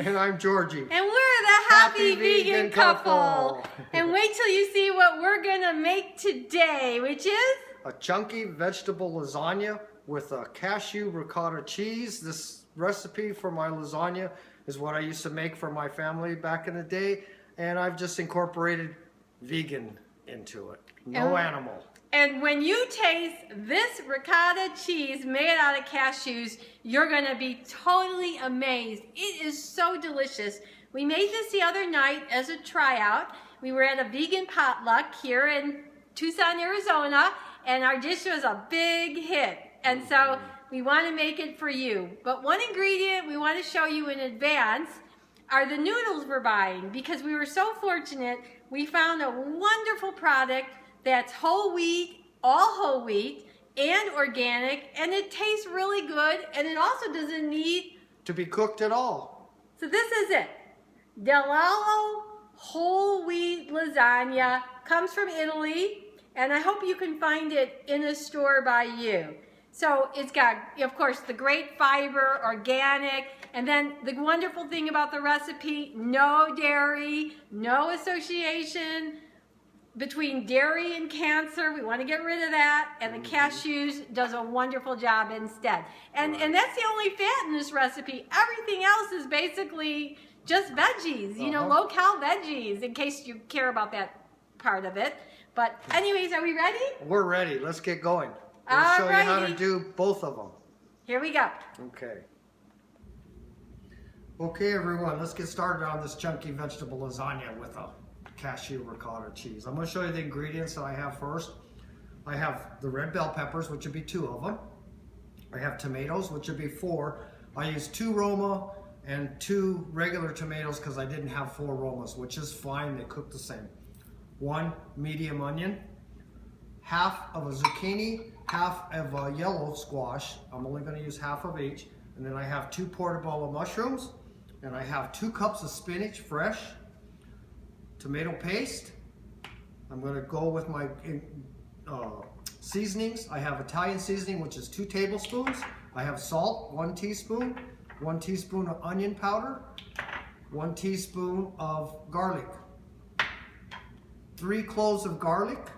And I'm Georgie. And we're the Happy Vegan Couple. And wait till you see what we're gonna make today, which is a chunky vegetable lasagna with a cashew ricotta cheese. This recipe for my lasagna is what I used to make for my family back in the day, and I've just incorporated vegan into it. No animal. And when you taste this ricotta cheese made out of cashews, you're gonna be totally amazed. It is so delicious. We made this the other night as a tryout. We were at a vegan potluck here in Tucson, Arizona, and our dish was a big hit. And so we want to make it for you. But one ingredient we want to show you in advance are the noodles we're buying, because we were so fortunate. We found a wonderful product that's whole wheat, all whole wheat, and organic, and it tastes really good, and it also doesn't need to be cooked at all. So this is it. Delalo whole wheat lasagna comes from Italy, and I hope you can find it in a store by you. So it's got, of course, the great fiber, organic, and then the wonderful thing about the recipe, no dairy, no association between dairy and cancer. We want to get rid of that, and the cashews does a wonderful job instead. And that's the only fat in this recipe. Everything else is basically just veggies, you know, low-cal veggies, in case you care about that part of it. But anyways, are we ready? We're ready. Let's get going. We'll show you how to do both of them. Here we go. Okay. Okay, everyone, let's get started on this chunky vegetable lasagna with a cashew ricotta cheese. I'm going to show you the ingredients that I have first. I have the red bell peppers, which would be 2 of them. I have tomatoes, which would be 4. I used 2 Roma and 2 regular tomatoes because I didn't have 4 Romas, which is fine. They cook the same. 1 medium onion, half of a zucchini, half of a yellow squash. I'm only going to use half of each. And then I have 2 portobello mushrooms, and I have 2 cups of spinach, fresh, tomato paste. I'm going to go with my seasonings. I have Italian seasoning, which is 2 tablespoons. I have salt, 1 teaspoon, 1 teaspoon of onion powder, 1 teaspoon of garlic, 3 cloves of garlic,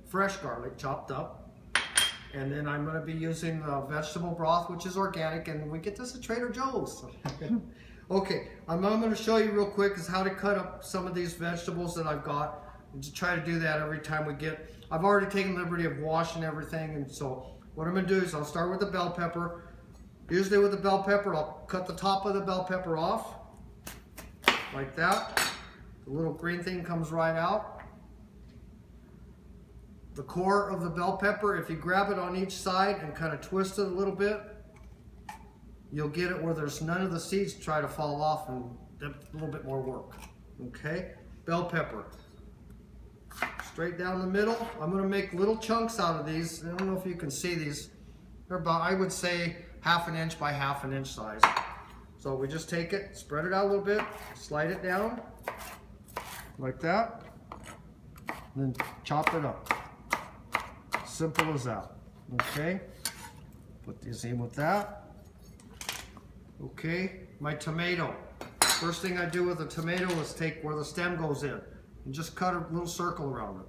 fresh garlic chopped up, and then I'm going to be using vegetable broth, which is organic, and we get this at Trader Joe's. Okay, I'm going to show you real quick is how to cut up some of these vegetables that I've got. And to try to do that every time we get. I've already taken the liberty of washing everything, and so what I'm going to do is I'll start with the bell pepper. Usually with the bell pepper, I'll cut the top of the bell pepper off, like that. The little green thing comes right out. The core of the bell pepper, if you grab it on each side and kind of twist it a little bit, you'll get it where there's none of the seeds try to fall off, and a little bit more work. Okay, bell pepper. Straight down the middle. I'm going to make little chunks out of these. I don't know if you can see these. They're about, I would say, 1/2 inch by 1/2 inch size. So we just take it, spread it out a little bit, slide it down, like that, and then chop it up. Simple as that. Okay, put these in with that. Okay, my tomato. First thing I do with a tomato is take where the stem goes in and just cut a little circle around it.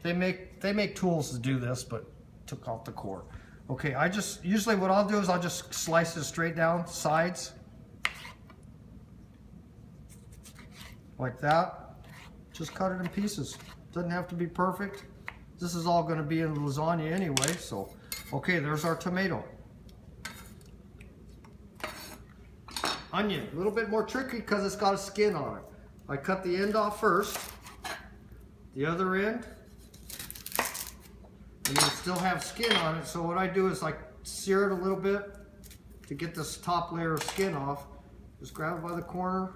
They make tools to do this, but took off the core. Okay, usually what I'll do is I'll just slice it straight down sides, like that. Just cut it in pieces. Doesn't have to be perfect. This is all going to be in the lasagna anyway, so okay, there's our tomato. Onion, a little bit more tricky because it's got a skin on it. I cut the end off first, the other end, and you still have skin on it. So what I do is I sear it a little bit to get this top layer of skin off. Just grab it by the corner,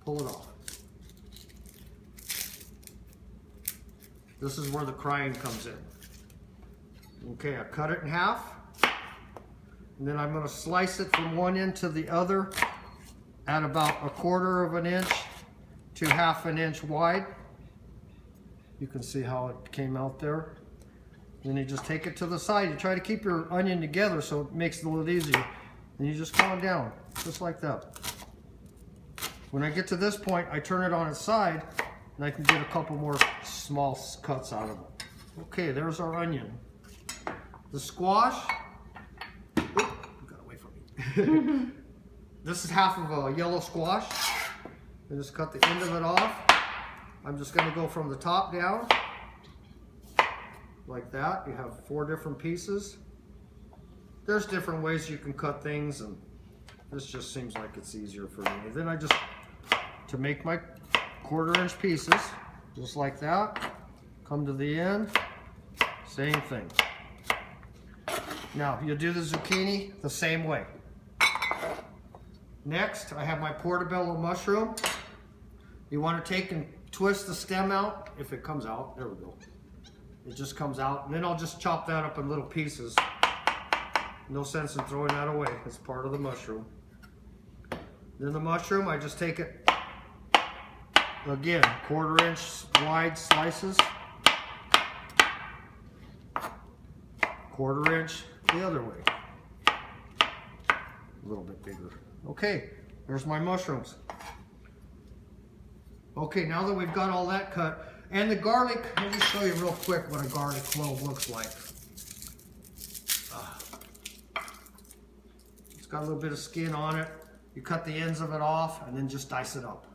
pull it off. This is where the crying comes in. Okay, I cut it in half. And then I'm going to slice it from one end to the other at about 1/4 inch to 1/2 inch wide. You can see how it came out there. Then you just take it to the side. You try to keep your onion together so it makes it a little easier. And you just calm down, just like that. When I get to this point, I turn it on its side, and I can get a couple more small cuts out of it. Okay, there's our onion. The squash, oop, got away from me. This is half of a yellow squash. I just cut the end of it off. I'm just gonna go from the top down, like that. You have 4 different pieces. There's different ways you can cut things, and this just seems like it's easier for me. Then I just, to make my 1/4 inch pieces, just like that, come to the end, same thing. Now, you do the zucchini the same way. Next, I have my portobello mushroom. You want to take and twist the stem out, if it comes out, there we go. It just comes out, and then I'll just chop that up in little pieces. No sense in throwing that away, it's part of the mushroom. Then the mushroom, I just take it, again, 1/4 inch wide slices. 1/4 inch the other way. A little bit bigger. Okay, there's my mushrooms. Okay, now that we've got all that cut, and the garlic, let me show you real quick what a garlic clove looks like. It's got a little bit of skin on it. You cut the ends of it off and then just dice it up.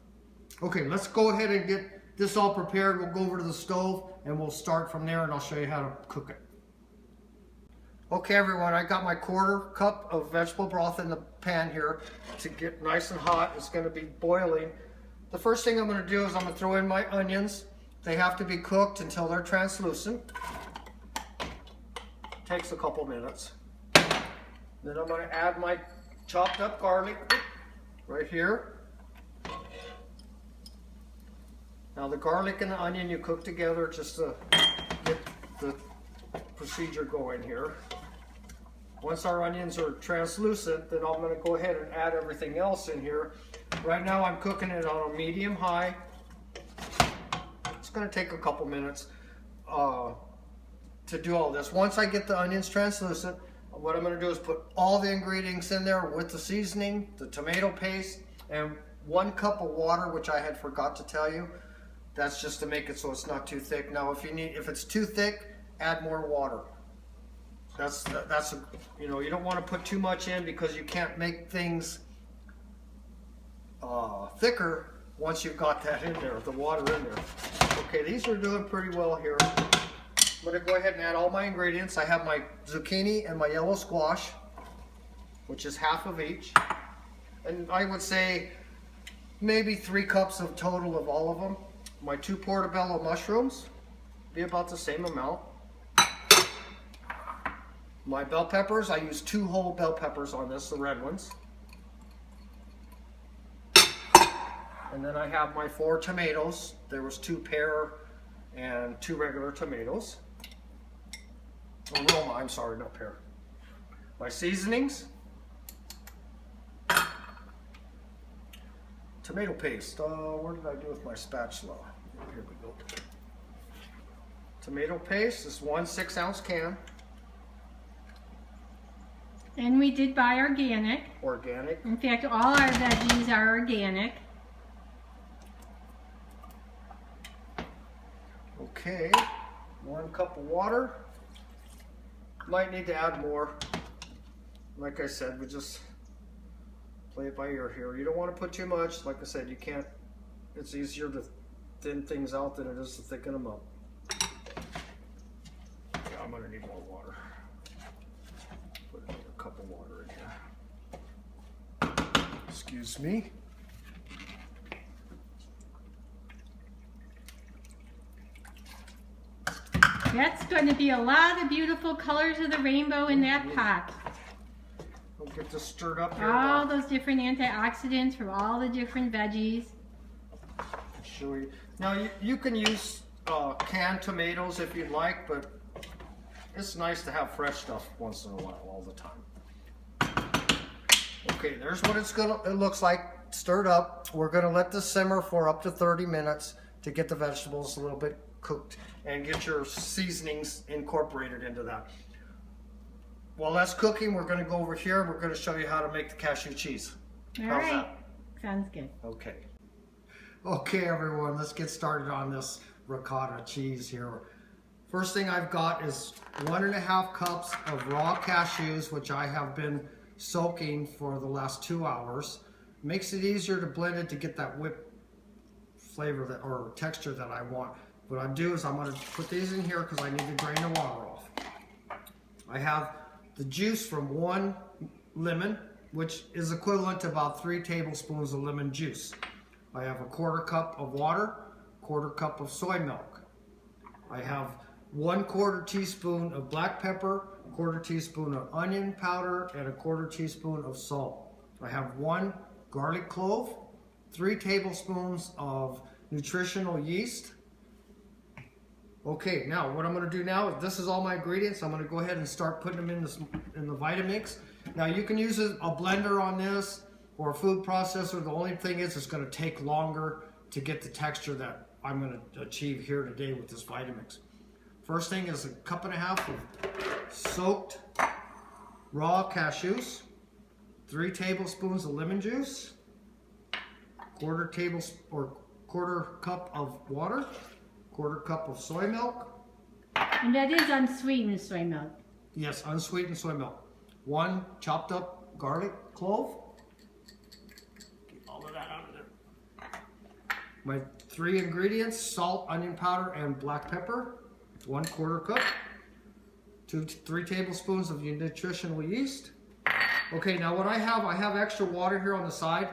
Okay, let's go ahead and get this all prepared. We'll go over to the stove and we'll start from there, and I'll show you how to cook it. Okay everyone, I got my 1/4 cup of vegetable broth in the pan here to get nice and hot. It's going to be boiling. The first thing I'm going to do is I'm going to throw in my onions. They have to be cooked until they're translucent. Takes a couple minutes. Then I'm going to add my chopped up garlic right here. Now the garlic and the onion you cook together just to get the procedure going here. Once our onions are translucent, then I'm going to go ahead and add everything else in here. Right now I'm cooking it on a medium high. It's going to take a couple minutes to do all this. Once I get the onions translucent, what I'm going to do is put all the ingredients in there with the seasoning, the tomato paste, and 1 cup of water, which I had forgot to tell you. That's just to make it so it's not too thick. Now if it's too thick, add more water. You know, you don't want to put too much in because you can't make things thicker once you've got that in there, the water in there. Okay, these are doing pretty well here. I'm going to go ahead and add all my ingredients. I have my zucchini and my yellow squash, which is half of each. And I would say maybe 3 cups of total of all of them. My 2 portobello mushrooms, be about the same amount. My bell peppers, I use 2 whole bell peppers on this, the red ones. And then I have my 4 tomatoes. There was 2 pear and 2 regular tomatoes. Oh, Roma, I'm sorry, not pear. My seasonings. Tomato paste. Where did I do with my spatula? Here we go. Tomato paste. This 1 6-ounce can. And we did buy organic. Organic. In fact, all our veggies are organic. Okay. 1 cup of water. Might need to add more. Like I said, we just play it by ear here. You don't want to put too much. Like I said, you can't. It's easier to thin things out than it is to thicken them up. Yeah, I'm going to need more water. Put another cup of water in here. Excuse me. That's going to be a lot of beautiful colors of the rainbow in that pot. We'll get this stirred up here. All those different antioxidants from all the different veggies. Show you. Now you can use canned tomatoes if you'd like, but it's nice to have fresh stuff once in a while, all the time. Okay, there's what it looks like stirred up. We're gonna let this simmer for up to 30 minutes to get the vegetables a little bit cooked and get your seasonings incorporated into that. while that's cooking, we're going to go over here and we're going to show you how to make the cashew cheese. All How's right. that? Sounds good. Okay. Okay, everyone, let's get started on this ricotta cheese here. First thing I've got is 1.5 cups of raw cashews, which I have been soaking for the last 2 hours. Makes it easier to blend it to get that whipped flavor that, or texture that I want. What I do is I'm going to put these in here because I need to drain the water off. I have the juice from 1 lemon, which is equivalent to about 3 tablespoons of lemon juice. I have a 1/4 cup of water, 1/4 cup of soy milk. I have 1/4 teaspoon of black pepper, 1/4 teaspoon of onion powder, and a 1/4 teaspoon of salt. I have 1 garlic clove, 3 tablespoons of nutritional yeast. Okay, now what I'm going to do now is, this is all my ingredients. I'm going to go ahead and start putting them in the Vitamix. Now you can use a blender on this or a food processor. The only thing is it's going to take longer to get the texture that I'm going to achieve here today with this Vitamix. First thing is 1.5 cups of soaked raw cashews, 3 tablespoons of lemon juice, 1/4 cup of water, 1/4 cup of soy milk. And that is unsweetened soy milk. Yes, unsweetened soy milk. 1 chopped up garlic clove. Get all of that out of there. My 3 ingredients: salt, onion powder, and black pepper. 1/4 cup. 3 tablespoons of your nutritional yeast. Okay, now what I have extra water here on the side,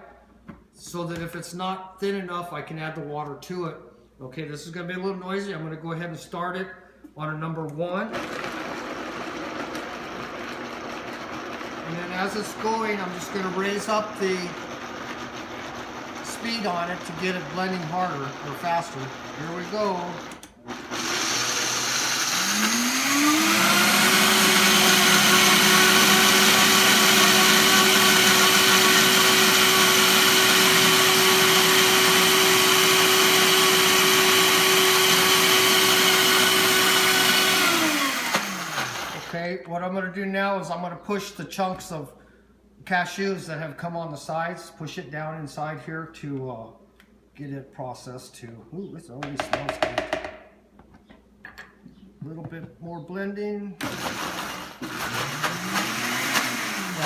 so that if it's not thin enough, I can add the water to it. Okay, this is going to be a little noisy. I'm going to go ahead and start it on a number 1. And then as it's going, I'm just going to raise up the speed on it to get it blending harder or faster. Here we go. Okay, what I'm going to do now is I'm going to push the chunks of cashews that have come on the sides, push it down inside here to get it processed to, ooh, this already smells good. A little bit more blending. Yeah,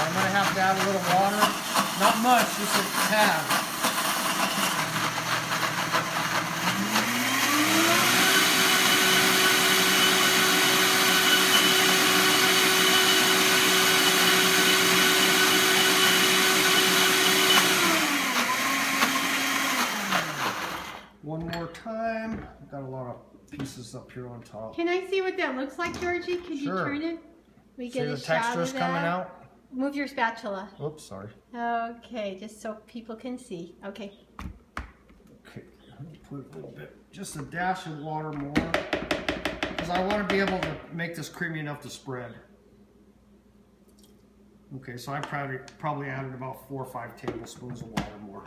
I'm going to have to add a little water. Not much, just a tad. One more time. I've got a lot of pieces up here on top. Can I see what that looks like, Georgie? Could you Sure. turn it? We See get the a shot texture's of coming that. out? Move your spatula. Oops, sorry. Okay, just so people can see. Okay. Okay, I'm gonna put a little bit, just a dash of water more, because I want to be able to make this creamy enough to spread. Okay, so I probably added about 4 or 5 tablespoons of water more.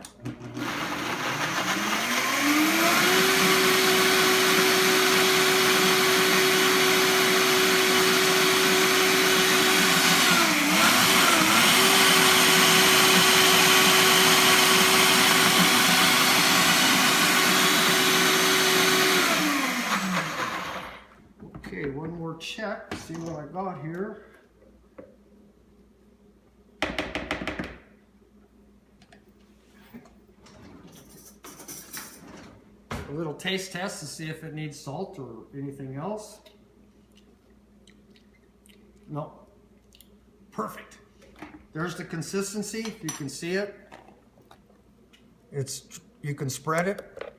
Okay, one more check, see what I got here. A little taste test to see if it needs salt or anything else. No. Perfect. There's the consistency. You can see it. You can spread it.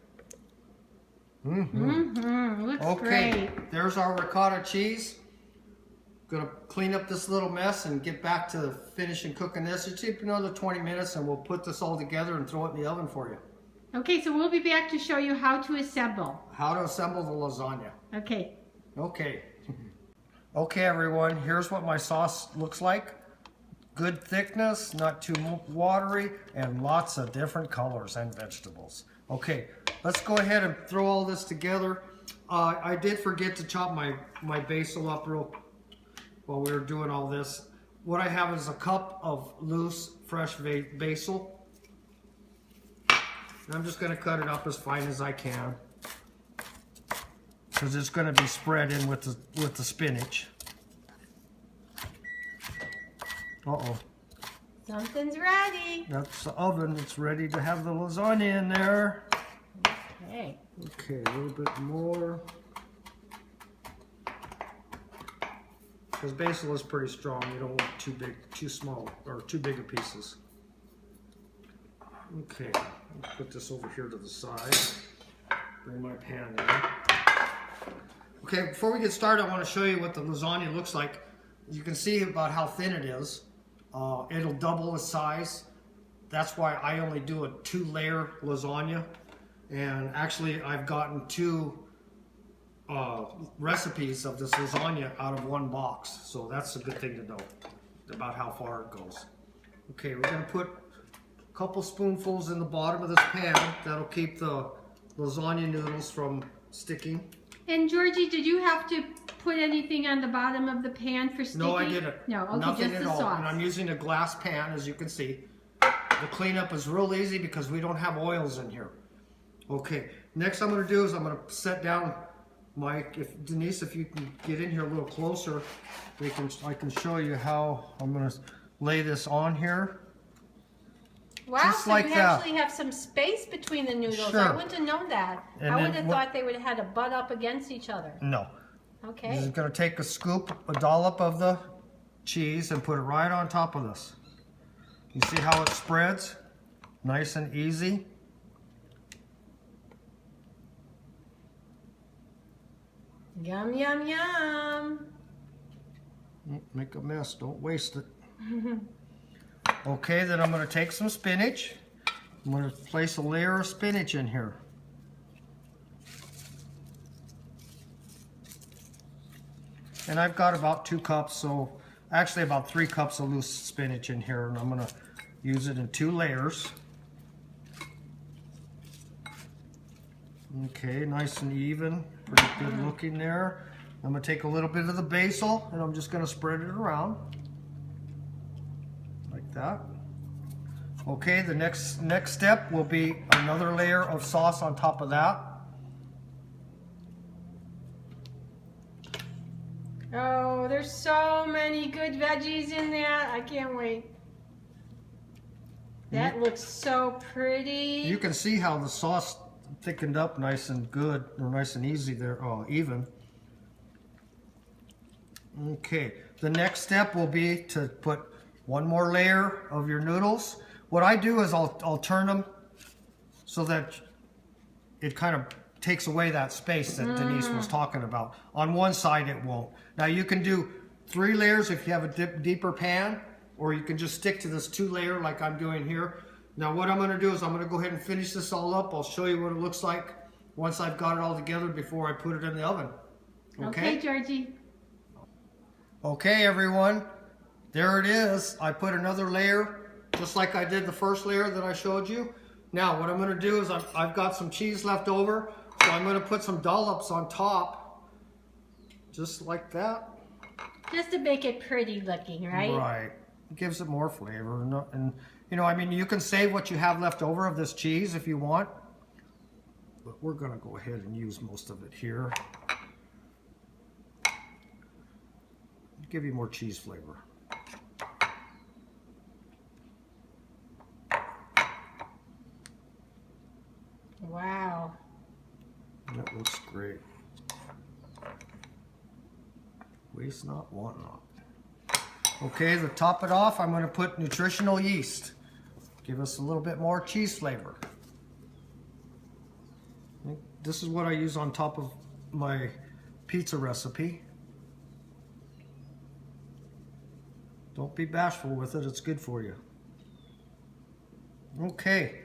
Looks Okay, great. there's our ricotta cheese. Gonna clean up this little mess and get back to finishing cooking this. It'll take another 20 minutes and we'll put this all together and throw it in the oven for you. Okay, so we'll be back to show you how to assemble. How to assemble the lasagna. Okay. Okay. Okay, everyone, here's what my sauce looks like. Good thickness, not too watery, and lots of different colors and vegetables. Okay, let's go ahead and throw all this together. I did forget to chop my basil up real while we were doing all this. What I have is a cup of loose, fresh basil. And I'm just going to cut it up as fine as I can, because it's going to be spread in with the spinach. Uh-oh. Something's ready. That's the oven. It's ready to have the lasagna in there. Okay. Okay, a little bit more. Because basil is pretty strong. You don't want too big, too small, or too big of pieces. Okay, let's put this over here to the side. Bring my pan in. Okay, before we get started, I want to show you what the lasagna looks like. You can see about how thin it is. It'll double the size. That's why I only do a 2-layer lasagna. And actually, I've gotten 2 recipes of this lasagna out of 1 box. So that's a good thing to know about how far it goes. Okay, we're going to put a couple spoonfuls in the bottom of this pan. That'll keep the lasagna noodles from sticking. And Georgie, did you have to put anything on the bottom of the pan for sticking? No, I didn't. No, okay, nothing just at the all. sauce. And I'm using a glass pan, as you can see. The cleanup is real easy because we don't have oils in here. Okay, next I'm going to do is I'm going to set down my, Denise, if you can get in here a little closer, I can show you how I'm going to lay this on here. Wow, just so like you that. actually have some space between the noodles. Sure. I wouldn't have known that. And I would then have thought they would have had to butt up against each other. No. Okay. This is going to take a scoop, a dollop of the cheese and put it right on top of this. You see how it spreads? Nice and easy. Yum, yum, yum. Make a mess, don't waste it. Okay, then I'm going to take some spinach. I'm going to place a layer of spinach in here. And I've got about 2 cups, so actually about 3 cups of loose spinach in here, and I'm going to use it in 2 layers. Okay, nice and even, pretty good looking there. I'm going to take a little bit of the basil, and I'm just going to spread it around. Like that. Okay, the next step will be another layer of sauce on top of that. Oh, there's so many good veggies in that. I can't wait. That looks so pretty. You can see how the sauce thickened up nice and good, or nice and easy there, even. Okay, the next step will be to put 1 more layer of your noodles. What I do is I'll turn them so that it kind of takes away that space that Denise was talking about. On one side it won't. Now you can do 3 layers if you have a deeper pan, or you can just stick to this 2-layer like I'm doing here. Now what I'm going to do is I'm going to go ahead and finish this all up. I'll show you what it looks like once I've got it all together before I put it in the oven. Okay, Georgie. Okay, everyone. There it is. I put another layer just like I did the first layer that I showed you. Now what I'm going to do is I've got some cheese left over, so I'm going to put some dollops on top, just like that. Just to make it pretty looking, right? Right. It gives it more flavor. And you know, I mean, you can save what you have left over of this cheese if you want, but we're going to go ahead and use most of it here. Give you more cheese flavor. Wow. That looks great. Waste not, want not. Okay, to top it off, I'm going to put nutritional yeast. Give us a little bit more cheese flavor. This is what I use on top of my pizza recipe. Don't be bashful with it, it's good for you. Okay,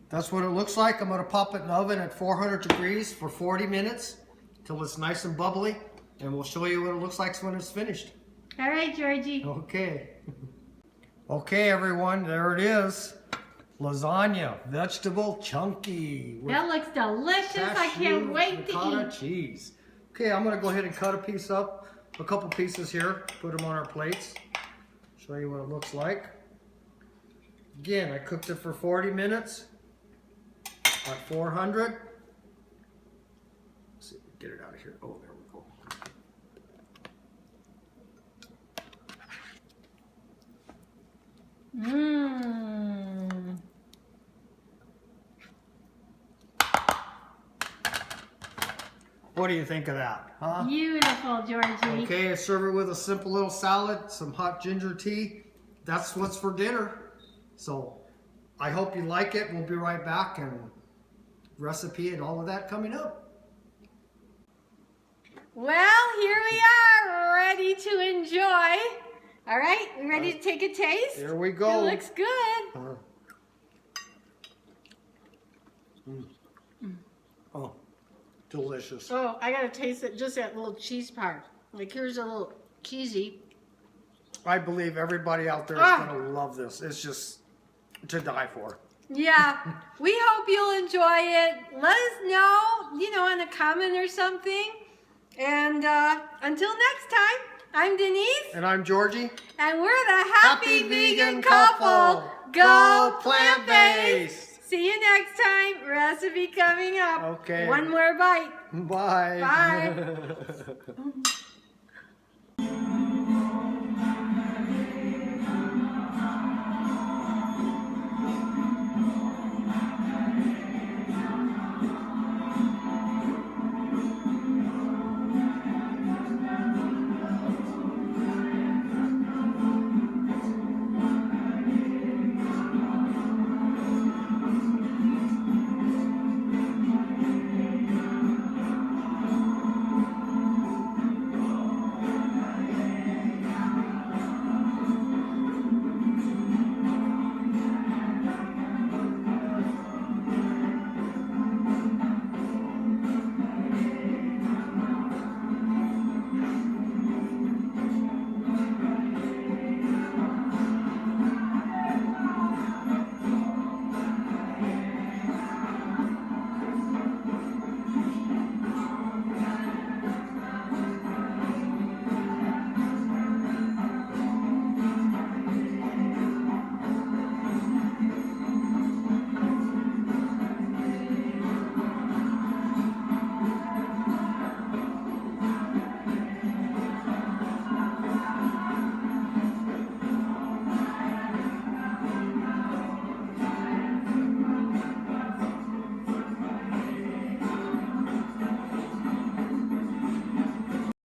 that's what it looks like. I'm going to pop it in the oven at 400 degrees for 40 minutes till it's nice and bubbly, and we'll show you what it looks like when it's finished. All right, Georgie. Okay. Okay, everyone, there it is. Lasagna, vegetable chunky. That looks delicious. I can't wait to ricotta eat. cheese. Okay, I'm going to go ahead and cut a piece up a couple pieces here, put them on our plates. Show you what it looks like. Again, I cooked it for 40 minutes at 400. Let's see if we can get it out of here. Oh, there we go. Mmm. What do you think of that, huh? Beautiful, Georgie. Okay, I serve it with a simple little salad, some hot ginger tea. That's what's for dinner. So I hope you like it. We'll be right back and recipe and all of that coming up. Well, here we are, ready to enjoy. All right, we ready to take a taste? Here we go. It looks good. Oh, delicious. Oh, I gotta taste it, just that little cheese part. Like, here's a little cheesy. I believe everybody out there is going to love this. It's just to die for. Yeah, we hope you'll enjoy it. Let us know, in a comment or something. And until next time, I'm Denise. And I'm Georgie. And we're the Happy Vegan Couple. Go plant-based. See you next time. Recipe coming up. Okay. One more bite. Bye. Bye.